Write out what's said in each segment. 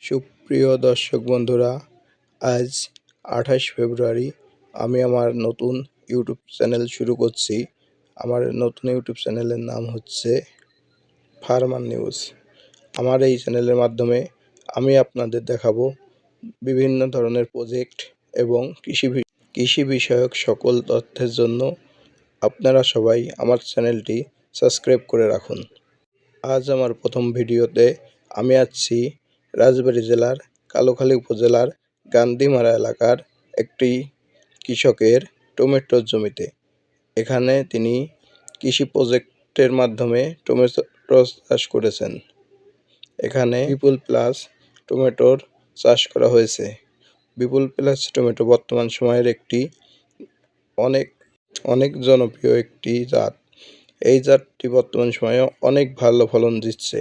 সুপ্রিয় দর্শক বন্ধুরা, আজ 28 ফেব্রুয়ারি আমি আমার নতুন ইউটিউব চ্যানেল শুরু করছি। আমার নতুন ইউটিউব চ্যানেলের নাম হচ্ছে ফার্মার নিউজ। আমার এই চ্যানেলের মাধ্যমে আমি আপনাদের দেখাবো বিভিন্ন ধরনের প্রজেক্ট এবং কৃষি বিষয়ক সকল তথ্যের জন্য আপনারা সবাই আমার চ্যানেলটি সাবস্ক্রাইব করে রাখুন। আজ আমার প্রথম ভিডিওতে আমি আছি রাজবাড়ী জেলার কালোখালী উপজেলার গান্ধীমারা এলাকার একটি কৃষকের টমেটোর জমিতে। এখানে তিনি কৃষি প্রজেক্টের মাধ্যমে টমেটো চাষ করেছেন। এখানে বিপুল প্লাস টমেটোর চাষ করা হয়েছে। বিপুল প্লাস টমেটো বর্তমান সময়ের একটি অনেক জনপ্রিয় একটি জাত। এই জাতটি বর্তমান সময়ে অনেক ভালো ফলন দিচ্ছে।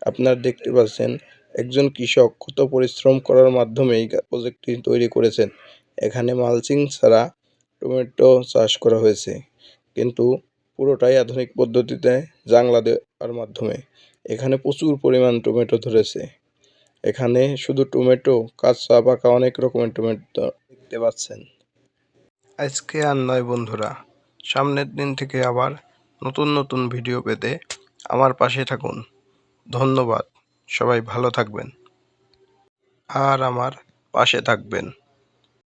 আপনারা দেখতে পাচ্ছেন একজন কৃষক কত পরিশ্রম করার মাধ্যমে এই প্রজেক্টটি তৈরি করেছেন। এখানে মালচিং ছাড়া টমেটো চাষ করা হয়েছে, কিন্তু পুরোটাই আধুনিক পদ্ধতিতে জাংলা দেওয়ার মাধ্যমে। এখানে প্রচুর পরিমাণ টমেটো ধরেছে। এখানে শুধু টমেটো, কাঁচা পাকা অনেক রকমের টমেটো দেখতে পাচ্ছেন। আজকে আর নয় বন্ধুরা, সামনের দিন থেকে আবার নতুন ভিডিও পেতে আমার পাশে থাকুন। ধন্যবাদ। সবাই ভালো থাকবেন আর আমার পাশে থাকবেন।